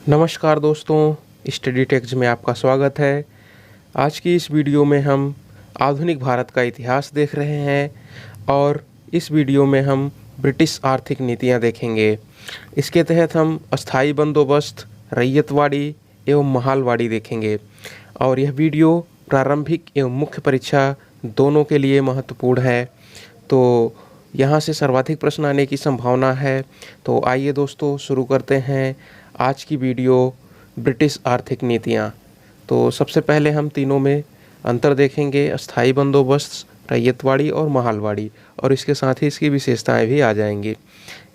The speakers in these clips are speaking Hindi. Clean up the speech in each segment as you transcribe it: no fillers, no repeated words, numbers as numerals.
नमस्कार दोस्तों, स्टडी टेक्स में आपका स्वागत है। आज की इस वीडियो में हम आधुनिक भारत का इतिहास देख रहे हैं और इस वीडियो में हम ब्रिटिश आर्थिक नीतियां देखेंगे। इसके तहत हम अस्थाई बंदोबस्त, रैयतवाड़ी एवं महालवाड़ी देखेंगे और यह वीडियो प्रारंभिक एवं मुख्य परीक्षा दोनों के लिए महत्वपूर्ण है। तो यहाँ से सर्वाधिक प्रश्न आने की संभावना है। तो आइए दोस्तों शुरू करते हैं आज की वीडियो ब्रिटिश आर्थिक नीतियाँ। तो सबसे पहले हम तीनों में अंतर देखेंगे, अस्थाई बंदोबस्त, रैयतवाड़ी और महालवाड़ी, और इसके साथ ही इसकी विशेषताएं भी आ जाएंगी।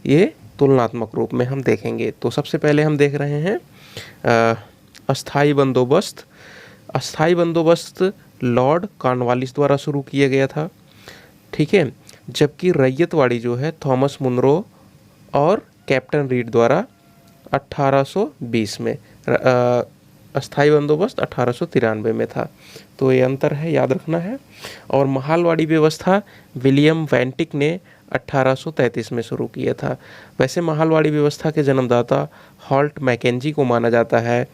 ये तुलनात्मक रूप में हम देखेंगे। तो सबसे पहले हम देख रहे हैं अस्थाई बंदोबस्त। अस्थाई बंदोबस्त लॉर्ड कॉर्नवालिस द्वारा शुरू किया गया था, ठीक है, जबकि रैयतवाड़ी जो है थॉमस मुनरो और कैप्टन रीड द्वारा 1820 में, अस्थाई बंदोबस्त 1893 में था। तो ये अंतर है, याद रखना है। और महालवाड़ी व्यवस्था विलियम वेंटिक ने 1833 में शुरू किया था। वैसे महालवाड़ी व्यवस्था के जन्मदाता हॉल्ट मैकेंजी को माना जाता है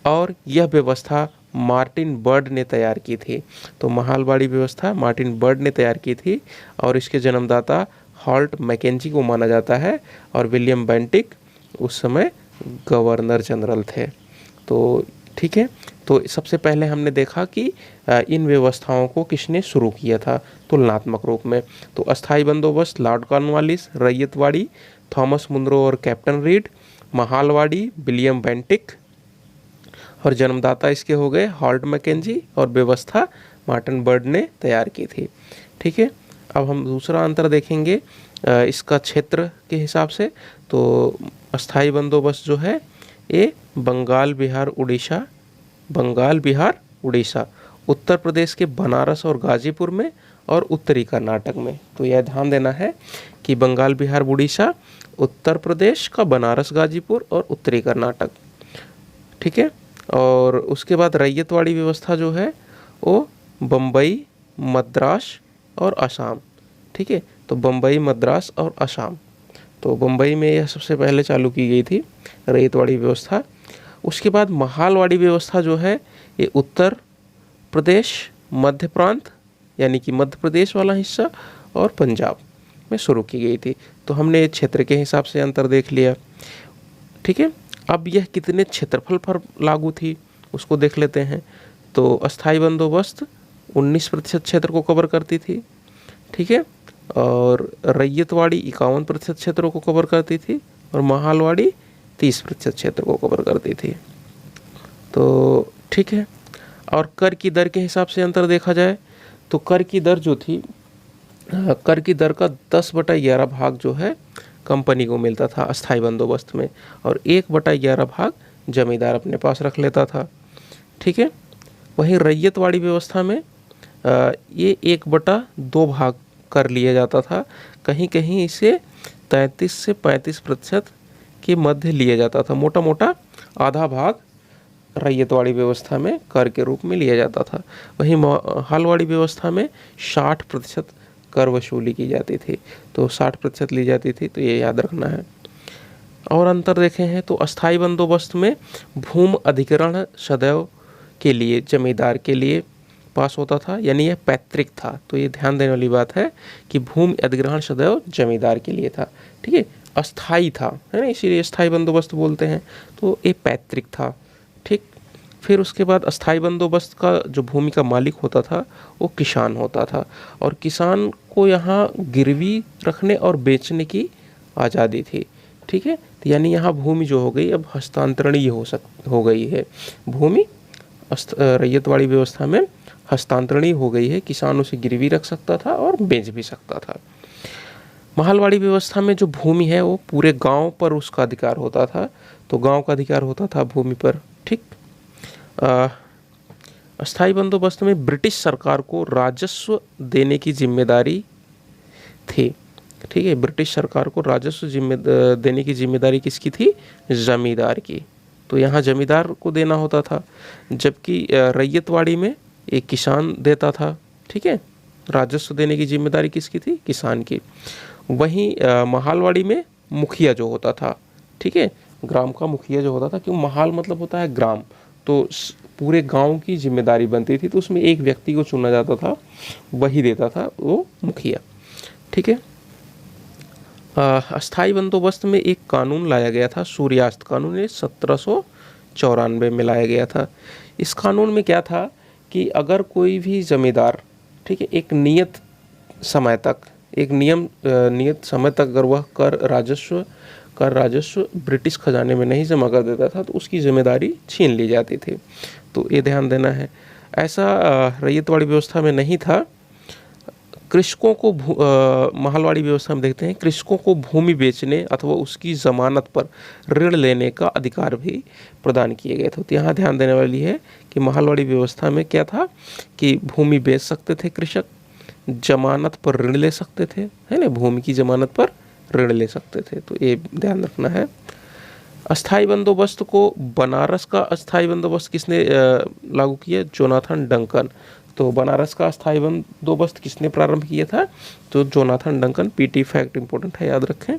और यह व्यवस्था मार्टिन बर्ड ने तैयार की थी। तो महालवाड़ी व्यवस्था मार्टिन बर्ड ने तैयार की थी और इसके जन्मदाता हॉल्ट मैकेंजी को माना जाता है और विलियम वेंटिक उस समय गवर्नर जनरल थे। तो ठीक है, तो सबसे पहले हमने देखा कि इन व्यवस्थाओं को किसने शुरू किया था तुलनात्मक रूप में। तो अस्थाई बंदोबस्त lord Cornwallis, ryotwari Thomas Munro और captain Reid, mahalwari William Bentinck और जन्मदाता इसके हो गए हॉल्ट मैकेंजी और व्यवस्था मार्टिन बर्ड ने तैयार की थी। ठीक है, अब हम दूसरा अंतर देखेंगे इसका क्षेत्र के हिसाब से। तो अस्थाई बंदोबस्त जो है ये बंगाल बिहार उड़ीसा, उत्तर प्रदेश के बनारस और गाजीपुर में और उत्तरी कर्नाटक में। तो यह ध्यान देना है कि बंगाल बिहार उड़ीसा, उत्तर प्रदेश का बनारस गाजीपुर और उत्तरी कर्नाटक, ठीक है। और उसके बाद रैयतवाड़ी व्यवस्था जो है वो बम्बई, मद्रास और असम, ठीक है। तो बम्बई, मद्रास और असम, तो बम्बई में यह सबसे पहले चालू की गई थी रैयतवाड़ी व्यवस्था। उसके बाद महालवाड़ी व्यवस्था जो है ये उत्तर प्रदेश, मध्य प्रांत यानी कि मध्य प्रदेश वाला हिस्सा और पंजाब में शुरू की गई थी। तो हमने क्षेत्र के हिसाब से अंतर देख लिया, ठीक है। अब यह कितने क्षेत्रफल पर लागू थी उसको देख लेते हैं। तो अस्थाई बंदोबस्त 19% क्षेत्र को कवर करती थी, ठीक है, और रैयतवाड़ी 51% क्षेत्रों को कवर करती थी और महालवाड़ी 30% क्षेत्र को कवर करती थी। तो ठीक है, और कर की दर के हिसाब से अंतर देखा जाए तो कर की दर जो थी, कर की दर का 10/11 भाग जो है कंपनी को मिलता था अस्थाई बंदोबस्त में और 1/11 भाग जमींदार अपने पास रख लेता था, ठीक है। वहीं रैयतवाड़ी व्यवस्था में ये 1/2 भाग कर लिया जाता था। कहीं कहीं इसे 33 से 35% के मध्य लिया जाता था। मोटा मोटा आधा भाग रैयतवाड़ी व्यवस्था में कर के रूप में लिया जाता था। वहीं महालवाड़ी व्यवस्था में 60% कर वसूली की जाती थी। तो 60% ली जाती थी, तो ये याद रखना है। और अंतर देखे हैं तो अस्थाई बंदोबस्त में भूमि अधिग्रहण सदैव के लिए जमींदार के लिए पास होता था, यानी यह पैतृक था। तो ये ध्यान देने वाली बात है कि भूमि अधिग्रहण सदैव जमींदार के लिए था, ठीक है, अस्थाई था, है ना, इसीलिए अस्थाई बंदोबस्त बोलते हैं। तो ये पैतृक था, ठीक। फिर उसके बाद अस्थाई बंदोबस्त का जो भूमि का मालिक होता था वो किसान होता था और किसान को यहाँ गिरवी रखने और बेचने की आज़ादी थी, ठीक है। तो यानी यहाँ भूमि जो हो गई अब हस्तांतरणीय हो गई है। भूमि रैयतवाड़ी व्यवस्था में हस्तांतरणीय हो गई है, किसान उसे गिरवी रख सकता था और बेच भी सकता था। महालवाड़ी व्यवस्था में जो भूमि है वो पूरे गांव पर उसका अधिकार होता था, तो गांव का अधिकार होता था भूमि पर, ठीक। अस्थाई बंदोबस्त में ब्रिटिश सरकार को राजस्व देने की जिम्मेदारी थी, ठीक है। ब्रिटिश सरकार को राजस्व देने की जिम्मेदारी किसकी थी? जमींदार की। तो यहाँ जमींदार को देना होता था, जबकि रैयतवाड़ी में एक किसान देता था, ठीक है। राजस्व देने की जिम्मेदारी किसकी थी? किसान की। वहीं महालवाड़ी में मुखिया जो होता था, ठीक है, ग्राम का मुखिया जो होता था, क्यों महाल मतलब होता है ग्राम, तो पूरे गांव की जिम्मेदारी बनती थी, तो उसमें एक व्यक्ति को चुना जाता था, वही देता था वो मुखिया। ठीक है। अस्थाई बंदोबस्त में एक कानून लाया गया था, सूर्यास्त कानून, ये 1794 में लाया गया था। इस कानून में क्या था कि अगर कोई भी जमींदार, ठीक है, एक नियत समय तक, एक नियत समय तक अगर वह कर राजस्व ब्रिटिश खजाने में नहीं जमा कर देता था, तो उसकी जिम्मेदारी छीन ली जाती थी। तो ये ध्यान देना है। ऐसा रैयतवाड़ी व्यवस्था में नहीं था। कृषकों को महलवाड़ी व्यवस्था में देखते हैं, कृषकों को भूमि बेचने अथवा उसकी जमानत पर ऋण लेने का अधिकार भी प्रदान किए गए थे। तो यहाँ ध्यान देने वाली है कि महलवाड़ी व्यवस्था में क्या था कि भूमि बेच सकते थे कृषक, जमानत पर ऋण ले सकते थे, है ना, भूमि की जमानत पर ऋण ले सकते थे। तो ये ध्यान रखना है। अस्थाई बंदोबस्त को, बनारस का अस्थाई बंदोबस्त किसने लागू किया? Jonathan Duncan. तो बनारस का अस्थाई बंदोबस्त किसने प्रारंभ किया था? तो Jonathan Duncan. PT fact important है, याद रखें।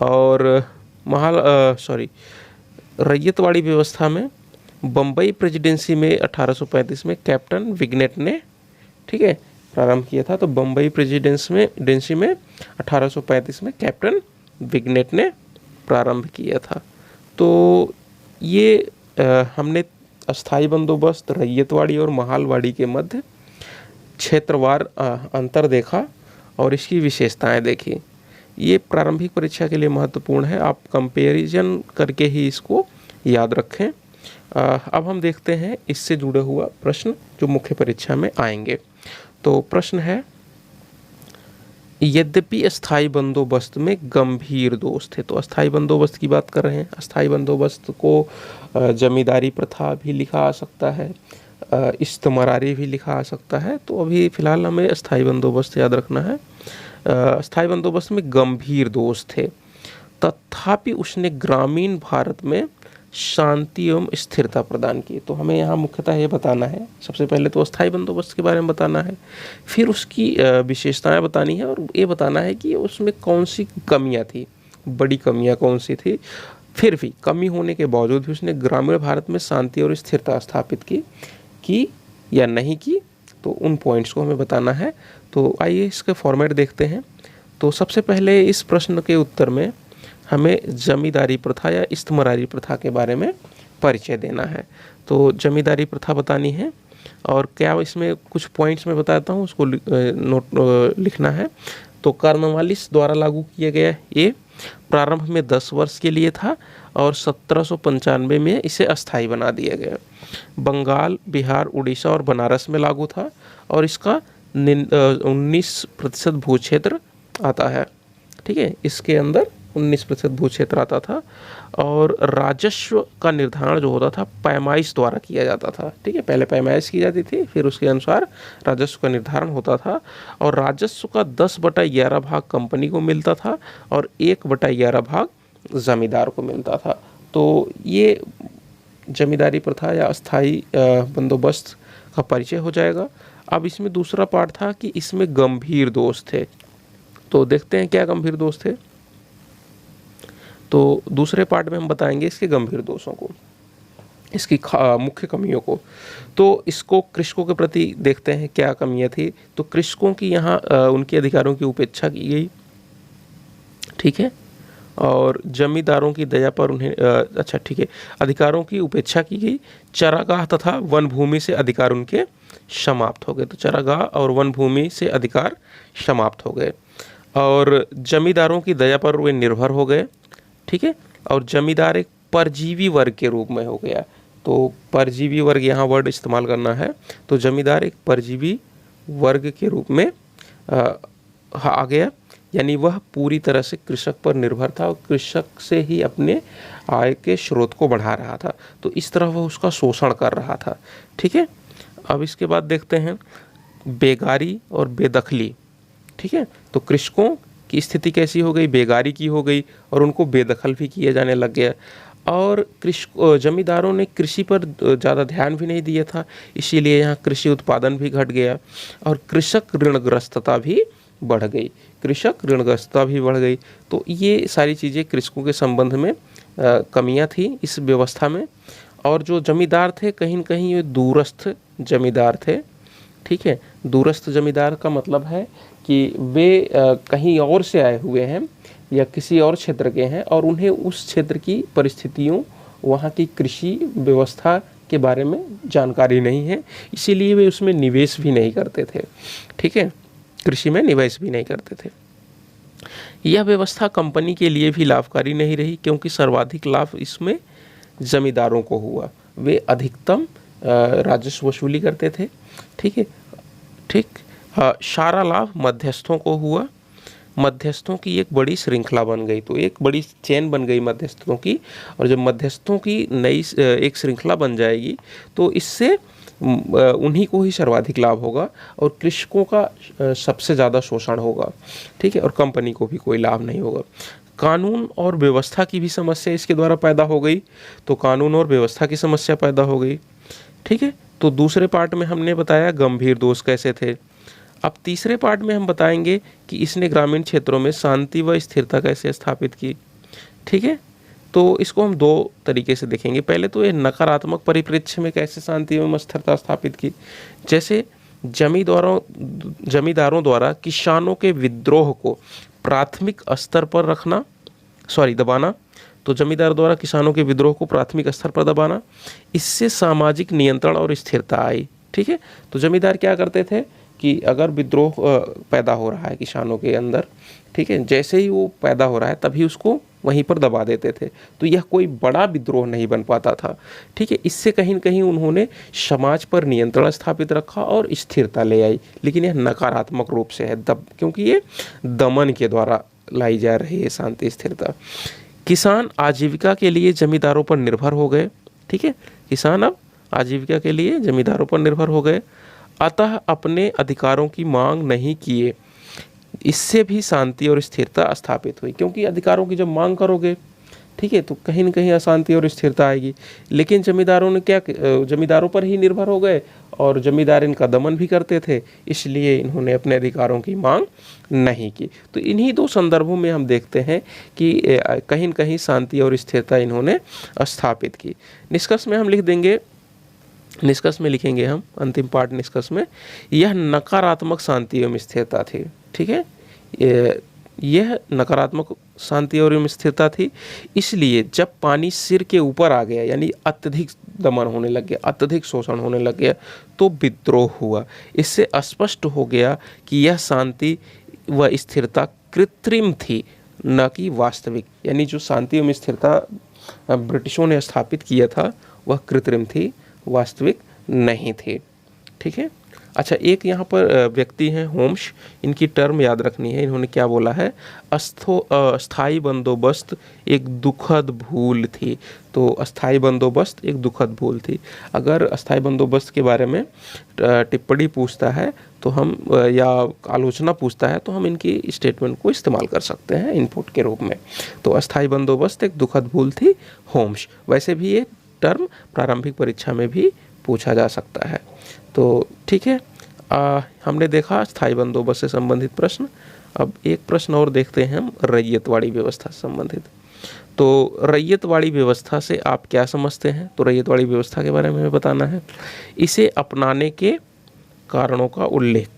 और रैयतवाड़ी व्यवस्था में बम्बई प्रेसिडेंसी में 1835 में कैप्टन विग्नेट ने, ठीक है, प्रारंभ किया था। तो बम्बई प्रेसिडेंसी में 1835 में कैप्टन विग्नेट ने प्रारंभ किया था। तो ये हमने अस्थाई बंदोबस्त, रैयतवाड़ी और महालवाड़ी के मध्य क्षेत्रवार अंतर देखा और इसकी विशेषताएं देखी। ये प्रारंभिक परीक्षा के लिए महत्वपूर्ण है, आप कंपैरिजन करके ही इसको याद रखें। अब हम देखते हैं इससे जुड़े हुआ प्रश्न जो मुख्य परीक्षा में आएंगे। तो प्रश्न है, यद्यपि अस्थाई बंदोबस्त में गंभीर दोष थे। तो अस्थाई बंदोबस्त की बात कर रहे हैं। अस्थाई बंदोबस्त को जमींदारी प्रथा भी लिखा आ सकता है, इस्तेमारी भी लिखा आ सकता है। तो अभी फिलहाल हमें अस्थाई बंदोबस्त याद रखना है। अस्थाई बंदोबस्त में गंभीर दोष थे, तथापि उसने ग्रामीण भारत में शांति एवं स्थिरता प्रदान की। तो हमें यहाँ मुख्यतः ये बताना है, सबसे पहले तो अस्थाई बंदोबस्त के बारे में बताना है, फिर उसकी विशेषताएं बतानी है और ये बताना है कि उसमें कौन सी कमियां थी, बड़ी कमियां कौन सी थी, फिर भी कमी होने के बावजूद भी उसने ग्रामीण भारत में शांति और स्थिरता स्थापित की या नहीं की। तो उन पॉइंट्स को हमें बताना है। तो आइए इसके फॉर्मेट देखते हैं। तो सबसे पहले इस प्रश्न के उत्तर में हमें जमींदारी प्रथा या इस्तेमारी प्रथा के बारे में परिचय देना है। तो जमींदारी प्रथा बतानी है और क्या इसमें कुछ पॉइंट्स में बताता हूँ, उसको लिखना है। तो कॉर्नवालिस द्वारा लागू किया गया, ये प्रारंभ में 10 वर्ष के लिए था और 1795 में इसे अस्थायी बना दिया गया। बंगाल, बिहार, उड़ीसा और बनारस में लागू था और इसका 19% भू क्षेत्र आता है। ठीक है, इसके अंदर 19% भू क्षेत्र आता था और राजस्व का निर्धारण जो होता था पैमाइश द्वारा किया जाता था। ठीक है, पहले पैमाइश की जाती थी, फिर उसके अनुसार राजस्व का निर्धारण होता था और राजस्व का 10/11 भाग कंपनी को मिलता था और 1/11 भाग जमींदार को मिलता था। तो ये जमींदारी प्रथा या अस्थाई बंदोबस्त का परिचय हो जाएगा। अब इसमें दूसरा पार्ट था कि इसमें गंभीर दोष थे। तो देखते हैं क्या गंभीर दोष थे। तो दूसरे पार्ट में हम बताएंगे इसके गंभीर दोषों को, इसकी मुख्य कमियों को। तो इसको कृषकों के प्रति देखते हैं क्या कमियां थी। तो कृषकों की यहाँ उनके अधिकारों की उपेक्षा की गई, ठीक है, और जमींदारों की दया पर उन्हें ठीक है, अधिकारों की उपेक्षा की गई। चरागाह तथा वन भूमि से अधिकार उनके समाप्त हो गए। तो चरागाह और वन भूमि से अधिकार समाप्त हो गए और जमींदारों की दया पर वे निर्भर हो गए। ठीक है, और जमींदार एक परजीवी वर्ग के रूप में हो गया। तो परजीवी वर्ग यहाँ वर्ड इस्तेमाल करना है। तो जमींदार एक परजीवी वर्ग के रूप में आ गया, यानी वह पूरी तरह से कृषक पर निर्भर था और कृषक से ही अपने आय के स्रोत को बढ़ा रहा था। तो इस तरह वह उसका शोषण कर रहा था। ठीक है, अब इसके बाद देखते हैं बेगारी और बेदखली। ठीक है, तो कृषकों की स्थिति कैसी हो गई, बेगारी की हो गई और उनको बेदखल भी किया जाने लग गया और जमींदारों ने कृषि पर ज़्यादा ध्यान भी नहीं दिया था, इसीलिए यहाँ कृषि उत्पादन भी घट गया और कृषक ऋणग्रस्तता भी बढ़ गई। तो ये सारी चीज़ें कृषकों के संबंध में कमियां थी इस व्यवस्था में। और जो जमींदार थे कहीं न कहीं ये दूरस्थ जमींदार थे, ठीक है। दूरस्थ जमींदार का मतलब है कि वे कहीं और से आए हुए हैं या किसी और क्षेत्र के हैं और उन्हें उस क्षेत्र की परिस्थितियों, वहाँ की कृषि व्यवस्था के बारे में जानकारी नहीं है, इसीलिए वे उसमें निवेश भी नहीं करते थे, ठीक है। कृषि में निवेश भी नहीं करते थे। यह व्यवस्था कंपनी के लिए भी लाभकारी नहीं रही, क्योंकि सर्वाधिक लाभ इसमें जमींदारों को हुआ। वे अधिकतम राजस्व वसूली करते थे, ठीक है, ठीक। सारा लाभ मध्यस्थों को हुआ। मध्यस्थों की एक बड़ी श्रृंखला बन गई, तो एक बड़ी चेन बन गई मध्यस्थों की। और जब मध्यस्थों की नई एक श्रृंखला बन जाएगी तो इससे उन्हीं को ही सर्वाधिक लाभ होगा और कृषकों का सबसे ज़्यादा शोषण होगा, ठीक है, और कंपनी को भी कोई लाभ नहीं होगा। कानून और व्यवस्था की भी समस्या इसके द्वारा पैदा हो गई, तो कानून और व्यवस्था की समस्या पैदा हो गई, ठीक है। तो दूसरे पार्ट में हमने बताया गंभीर दोष कैसे थे। अब तीसरे पार्ट में हम बताएंगे कि इसने ग्रामीण क्षेत्रों में शांति व स्थिरता कैसे स्थापित की, ठीक है। तो इसको हम दो तरीके से देखेंगे। पहले तो ये नकारात्मक परिप्रेक्ष्य में कैसे शांति एवं स्थिरता स्थापित की, जैसे जमींदारों द्वारा किसानों के विद्रोह को प्राथमिक स्तर पर रखना, दबाना। तो जमींदार द्वारा किसानों के विद्रोह को प्राथमिक स्तर पर दबाना, इससे सामाजिक नियंत्रण और स्थिरता आई, ठीक है। तो जमींदार क्या करते थे कि अगर विद्रोह पैदा हो रहा है किसानों के अंदर, ठीक है, जैसे ही वो पैदा हो रहा है तभी उसको वहीं पर दबा देते थे, तो यह कोई बड़ा विद्रोह नहीं बन पाता था, ठीक है। इससे कहीं न कहीं उन्होंने समाज पर नियंत्रण स्थापित रखा और स्थिरता ले आई, लेकिन यह नकारात्मक रूप से है, क्योंकि ये दमन के द्वारा लाई जा रही है शांति स्थिरता। किसान आजीविका के लिए जमींदारों पर निर्भर हो गए, ठीक है। किसान अब आजीविका के लिए जमींदारों पर निर्भर हो गए, अतः अपने अधिकारों की मांग नहीं किए। इससे भी शांति और स्थिरता स्थापित हुई, क्योंकि अधिकारों की जब मांग करोगे, ठीक है, तो कहीं न कहीं अशांति और स्थिरता आएगी। लेकिन जमींदारों ने जमींदारों पर ही निर्भर हो गए और जमींदार इनका दमन भी करते थे, इसलिए इन्होंने अपने अधिकारों की मांग नहीं की। तो इन्हीं दो संदर्भों में हम देखते हैं कि कहीं न कहीं शांति और स्थिरता इन्होंने स्थापित की। निष्कर्ष में हम लिख देंगे, निष्कर्ष में लिखेंगे हम, अंतिम पार्ट निष्कर्ष में, यह नकारात्मक शांति एवं स्थिरता थी, ठीक है। यह नकारात्मक शांति और स्थिरता थी, इसलिए जब पानी सिर के ऊपर आ गया, यानी अत्यधिक दमन होने लग गया, अत्यधिक शोषण होने लग गया, तो विद्रोह हुआ। इससे स्पष्ट हो गया कि यह शांति व स्थिरता कृत्रिम थी, न कि वास्तविक। यानी जो शांति एवं स्थिरता ब्रिटिशों ने स्थापित किया था वह कृत्रिम थी, वास्तविक नहीं थी, ठीक है। अच्छा, एक यहाँ पर व्यक्ति हैं होम्स, इनकी टर्म याद रखनी है। इन्होंने क्या बोला है, अस्थाई बंदोबस्त एक दुखद भूल थी। तो अस्थाई बंदोबस्त एक दुखद भूल थी। अगर अस्थाई बंदोबस्त के बारे में टिप्पणी पूछता है तो हम, या आलोचना पूछता है तो हम इनकी स्टेटमेंट को इस्तेमाल कर सकते हैं इनपुट के रूप में। तो अस्थाई बंदोबस्त एक दुखद भूल थी, होम्स। वैसे भी ये टर्म प्रारंभिक परीक्षा में भी पूछा जा सकता है। तो ठीक है, हमने देखा स्थायी बंदोबस्त से संबंधित प्रश्न। अब एक प्रश्न और देखते हैं हम, रैयतवाड़ी व्यवस्था से संबंधित। तो रैयतवाड़ी व्यवस्था से आप क्या समझते हैं? तो रैयतवाड़ी व्यवस्था के बारे में हमें बताना है। इसे अपनाने के कारणों का उल्लेख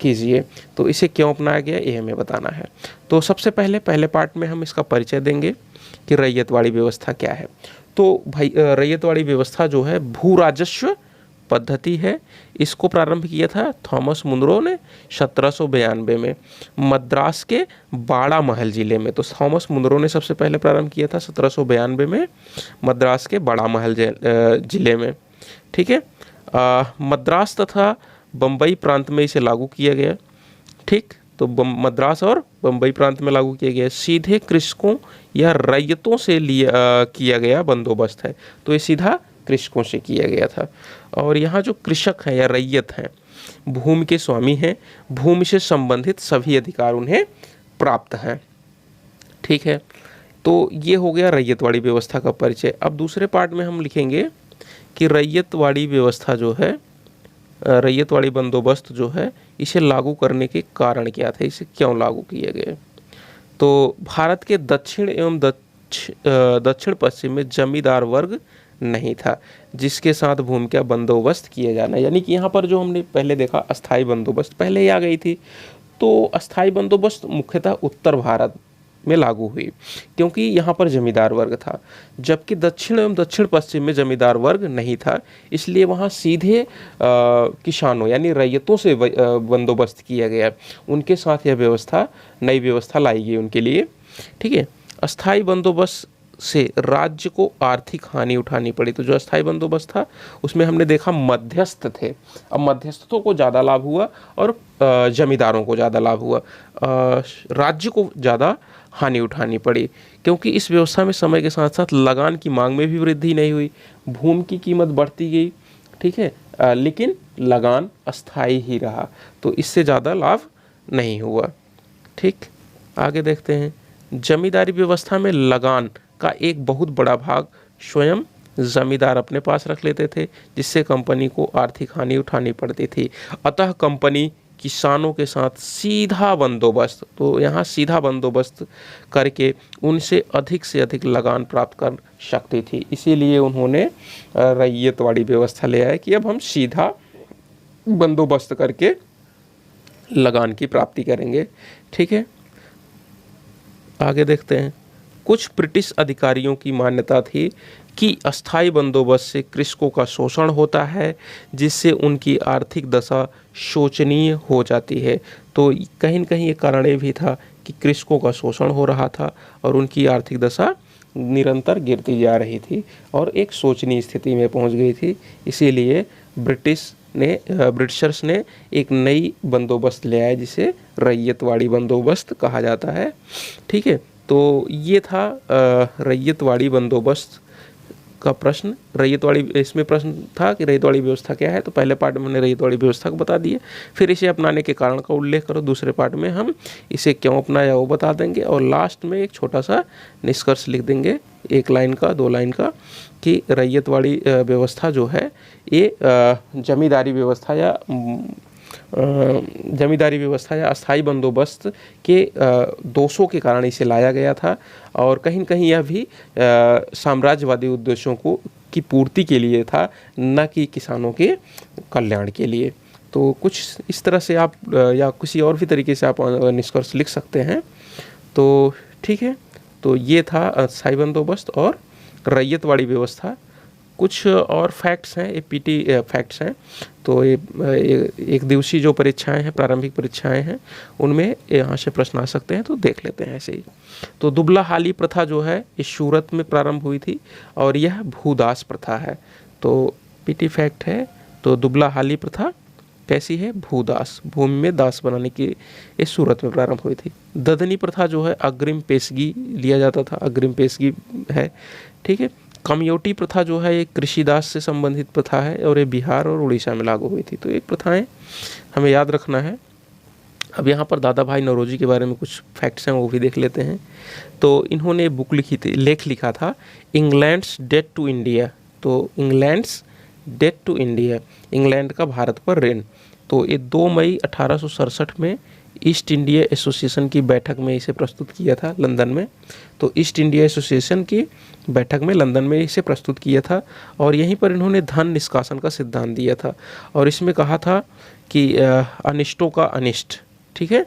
कीजिए। तो इसे क्यों अपनाया गया ये हमें बताना है। तो सबसे पहले पार्ट में हम इसका परिचय देंगे कि रैयतवाड़ी व्यवस्था क्या है। तो भाई, रैयतवाड़ी व्यवस्था जो है भू राजस्व पद्धति है। इसको प्रारंभ किया था थॉमस मुनरो ने 1792 में मद्रास के बाड़ा महल जिले में। तो थॉमस मुनरो ने सबसे पहले प्रारंभ किया था 1792 में मद्रास के बाड़ा महल जिले में, ठीक है। मद्रास तथा बम्बई प्रांत में इसे लागू किया गया, ठीक। तो मद्रास और बम्बई प्रांत में लागू किया गया। सीधे कृषकों या रैयतों से किया गया बंदोबस्त है। तो ये सीधा कृषकों से किया गया था। और यहाँ जो कृषक हैं या रैयत हैं, भूमि के स्वामी हैं, भूमि से संबंधित सभी अधिकार उन्हें प्राप्त हैं, ठीक है। तो ये हो गया रैयतवाड़ी व्यवस्था का परिचय। अब दूसरे पार्ट में हम लिखेंगे कि रैयतवाड़ी व्यवस्था जो है, रैयतवाड़ी बंदोबस्त जो है, इसे लागू करने के कारण क्या थे, इसे क्यों लागू किए गए। तो भारत के दक्षिण एवं दक्षिण पश्चिम में जमींदार वर्ग नहीं था जिसके साथ भूमि का बंदोबस्त किया जाना। यानी कि यहाँ पर जो हमने पहले देखा अस्थाई बंदोबस्त पहले ही आ गई थी, तो अस्थाई बंदोबस्त मुख्यतः उत्तर भारत में लागू हुई क्योंकि यहाँ पर जमींदार वर्ग था, जबकि दक्षिण एवं दक्षिण पश्चिम में जमींदार वर्ग नहीं था, इसलिए वहाँ सीधे किसानों यानी रैयतों से बंदोबस्त किया गया। उनके साथ यह व्यवस्था, नई व्यवस्था लाई गई उनके लिए। ठीक है, अस्थाई बंदोबस्त से राज्य को आर्थिक हानि उठानी पड़ी। तो जो अस्थाई बंदोबस्त था उसमें हमने देखा मध्यस्थ थे, अब मध्यस्थों को ज़्यादा लाभ हुआ और जमींदारों को ज़्यादा लाभ हुआ, राज्य को ज़्यादा हानि उठानी पड़ी क्योंकि इस व्यवस्था में समय के साथ साथ लगान की मांग में भी वृद्धि नहीं हुई, भूमि की कीमत बढ़ती गई। ठीक है, लेकिन लगान अस्थाई ही रहा, तो इससे ज़्यादा लाभ नहीं हुआ। ठीक, आगे देखते हैं। जमींदारी व्यवस्था में लगान का एक बहुत बड़ा भाग स्वयं जमींदार अपने पास रख लेते थे, जिससे कंपनी को आर्थिक हानि उठानी पड़ती थी। अतः कंपनी किसानों के साथ सीधा बंदोबस्त, तो यहाँ सीधा बंदोबस्त करके उनसे अधिक से अधिक लगान प्राप्त कर सकती थी। इसीलिए उन्होंने रैयतवाड़ी व्यवस्था ले आया कि अब हम सीधा बंदोबस्त करके लगान की प्राप्ति करेंगे। ठीक है, आगे देखते हैं। कुछ ब्रिटिश अधिकारियों की मान्यता थी कि अस्थाई बंदोबस्त से कृषकों का शोषण होता है, जिससे उनकी आर्थिक दशा शोचनीय हो जाती है। तो कहीं न कहीं ये कारण ये भी था कि कृषकों का शोषण हो रहा था और उनकी आर्थिक दशा निरंतर गिरती जा रही थी और एक शोचनीय स्थिति में पहुंच गई थी। इसीलिए ब्रिटिशर्स ने एक नई बंदोबस्त ले आया जिसे रैयतवाड़ी बंदोबस्त कहा जाता है। ठीक है, तो ये था रैयतवाड़ी बंदोबस्त का प्रश्न। रैयतवाड़ी, इसमें प्रश्न था कि रैयतवाड़ी व्यवस्था क्या है, तो पहले पार्ट में हमने रैयतवाड़ी व्यवस्था को बता दिए, फिर इसे अपनाने के कारण का उल्लेख करो। दूसरे पार्ट में हम इसे क्यों अपनाया वो बता देंगे और लास्ट में एक छोटा सा निष्कर्ष लिख देंगे, 1 लाइन का 2 लाइन का, कि रैयतवाड़ी व्यवस्था जो है ये जमींदारी व्यवस्था या अस्थाई बंदोबस्त के दोषों के कारण इसे लाया गया था और कहीं न कहीं यह भी साम्राज्यवादी उद्देश्यों की पूर्ति के लिए था, न कि किसानों के कल्याण के लिए। तो कुछ इस तरह से आप या किसी और भी तरीके से आप निष्कर्ष लिख सकते हैं। तो ठीक है, तो ये था अस्थाई बंदोबस्त और रैयतवाड़ी व्यवस्था। कुछ और फैक्ट्स हैं, ये पीटी फैक्ट्स हैं। तो ये एक दिवसीय जो परीक्षाएं हैं, प्रारंभिक परीक्षाएं हैं, उनमें यहाँ से प्रश्न आ सकते हैं, तो देख लेते हैं ऐसे ही। तो दुबला हाली प्रथा जो है ये सूरत में प्रारंभ हुई थी और यह भूदास प्रथा है। तो पीटी फैक्ट है, तो दुबला हाली प्रथा कैसी है? भूदास, भूमि में दास बनाने की ये सूरत में प्रारंभ हुई थी। ददनी प्रथा जो है अग्रिम पेशगी लिया जाता था, अग्रिम पेशगी है। ठीक है, कमयोटी प्रथा जो है ये कृषिदास से संबंधित प्रथा है और ये बिहार और उड़ीसा में लागू हुई थी। तो ये प्रथाएं हमें याद रखना है। अब यहाँ पर दादा भाई नौरोजी के बारे में कुछ फैक्ट्स हैं, वो भी देख लेते हैं। तो इन्होंने बुक लिखी थी, लेख लिखा था, इंग्लैंड्स डेट टू इंडिया। तो England's debt to India, England का भारत पर ऋण। तो ये 2 मई 1867 में ईस्ट इंडिया एसोसिएशन की बैठक में इसे प्रस्तुत किया था लंदन में। तो ईस्ट इंडिया एसोसिएशन की बैठक में लंदन में इसे प्रस्तुत किया था और यहीं पर इन्होंने धन निष्कासन का सिद्धांत दिया था और इसमें कहा था कि अनिष्टों का अनिष्ट। ठीक है,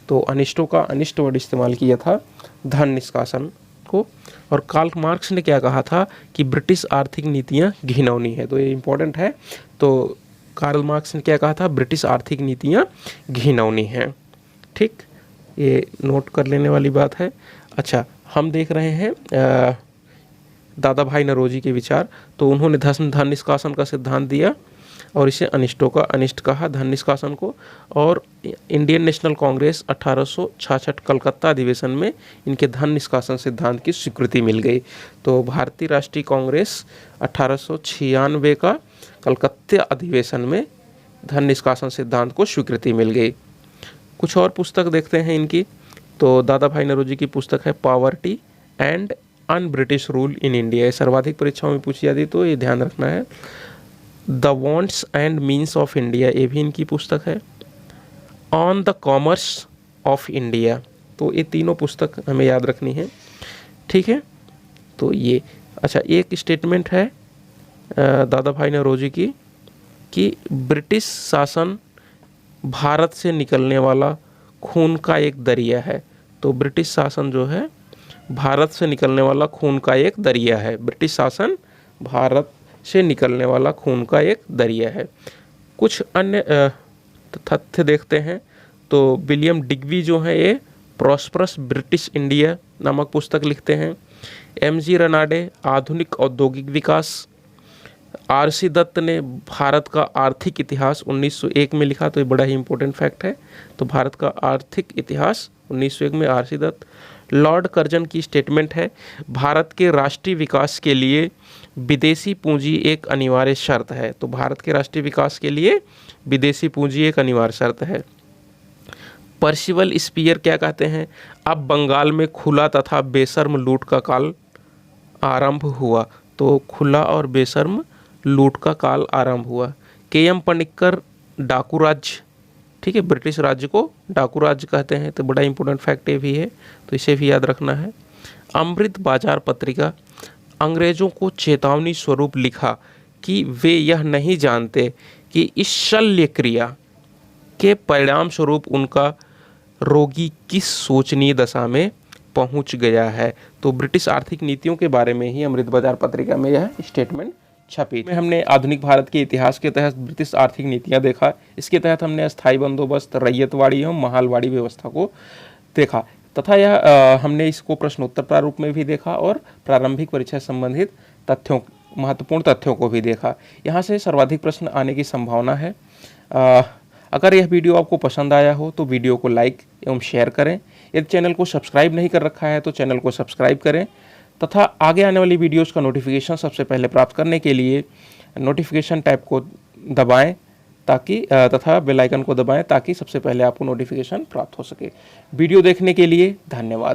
तो अनिष्टों का अनिष्ट वर्ड इस्तेमाल किया था धन निष्कासन को। और कार्ल मार्क्स ने क्या कहा था कि ब्रिटिश आर्थिक नीतियाँ घिनौनी है। तो ये इम्पोर्टेंट है। तो कार्ल मार्क्स ने क्या कहा था? ब्रिटिश आर्थिक नीतियाँ घिनौनी हैं। ठीक, ये नोट कर लेने वाली बात है। अच्छा, हम देख रहे हैं दादा भाई नौरोजी के विचार। तो उन्होंने धन निष्कासन का सिद्धांत दिया और इसे अनिष्टों का अनिष्ट कहा, धन निष्कासन को। और इंडियन नेशनल कांग्रेस 1866 कलकत्ता अधिवेशन में इनके धन निष्कासन सिद्धांत की स्वीकृति मिल गई। तो भारतीय राष्ट्रीय कांग्रेस 1896 का कलकत्ता अधिवेशन में धन निष्कासन सिद्धांत को स्वीकृति मिल गई। कुछ और पुस्तक देखते हैं इनकी। तो दादा भाई नौरोजी की पुस्तक है poverty and un British rule in India. सर्वाधिक परीक्षाओं में पूछी जाती, तो ये ध्यान रखना है। The wants and means of India, ये भी इनकी पुस्तक है। On the commerce of India, तो ये तीनों पुस्तक हमें याद रखनी है। ठीक है, तो ये अच्छा, एक स्टेटमेंट है दादा भाई नौरोजी की कि ब्रिटिश शासन भारत से निकलने वाला खून का एक दरिया है। तो ब्रिटिश शासन जो है भारत से निकलने वाला खून का एक दरिया है। ब्रिटिश शासन भारत से निकलने वाला खून का एक दरिया है। कुछ अन्य तथ्य देखते हैं। तो विलियम डिग्बी जो है ये प्रॉस्परस ब्रिटिश इंडिया नामक पुस्तक लिखते हैं। एम.जी. रनाडे आधुनिक औद्योगिक विकास। आर.सी. दत्त ने भारत का आर्थिक इतिहास 1901 में लिखा। तो ये बड़ा ही इंपॉर्टेंट फैक्ट है। तो भारत का आर्थिक इतिहास 1901 में आर.सी. दत्त। लॉर्ड कर्जन की स्टेटमेंट है, भारत के राष्ट्रीय विकास के लिए विदेशी पूंजी एक अनिवार्य शर्त है। तो भारत के राष्ट्रीय विकास के लिए विदेशी पूंजी एक अनिवार्य शर्त है। पर्सिवल स्पीयर क्या कहते हैं, अब बंगाल में खुला तथा बेशर्म लूट का काल आरंभ हुआ। तो खुला और बेशर्म लूट का काल आरंभ हुआ। के.एम. पनिक्कर डाकू राज्य, ठीक है, ब्रिटिश राज्य को डाकू राज्य कहते हैं। तो बड़ा इंपॉर्टेंट फैक्ट ये भी है, तो इसे भी याद रखना है। अमृत बाजार पत्रिका अंग्रेजों को चेतावनी स्वरूप लिखा कि वे यह नहीं जानते कि इस शल्य क्रिया के परिणाम स्वरूप उनका रोगी किस शोचनीय दशा में पहुंच गया है। तो ब्रिटिश आर्थिक नीतियों के बारे में ही अमृत बाजार पत्रिका में यह स्टेटमेंट छपी। में हमने आधुनिक भारत के इतिहास के तहत ब्रिटिश आर्थिक नीतियां देखा। इसके तहत हमने अस्थायी बंदोबस्त, रैयतवाड़ी एवं महालवाड़ी व्यवस्था को देखा तथा यह हमने इसको प्रश्नोत्तर प्रारूप में भी देखा और प्रारंभिक परीक्षा संबंधित तथ्यों, महत्वपूर्ण तथ्यों को भी देखा। यहाँ से सर्वाधिक प्रश्न आने की संभावना है। अगर यह वीडियो आपको पसंद आया हो तो वीडियो को लाइक एवं शेयर करें। यदि चैनल को सब्सक्राइब नहीं कर रखा है तो चैनल को सब्सक्राइब करें तथा आगे आने वाली वीडियोस का नोटिफिकेशन सबसे पहले प्राप्त करने के लिए नोटिफिकेशन टैब को दबाएं ताकि तथा बेल आइकन को दबाएं ताकि सबसे पहले आपको नोटिफिकेशन प्राप्त हो सके। वीडियो देखने के लिए धन्यवाद।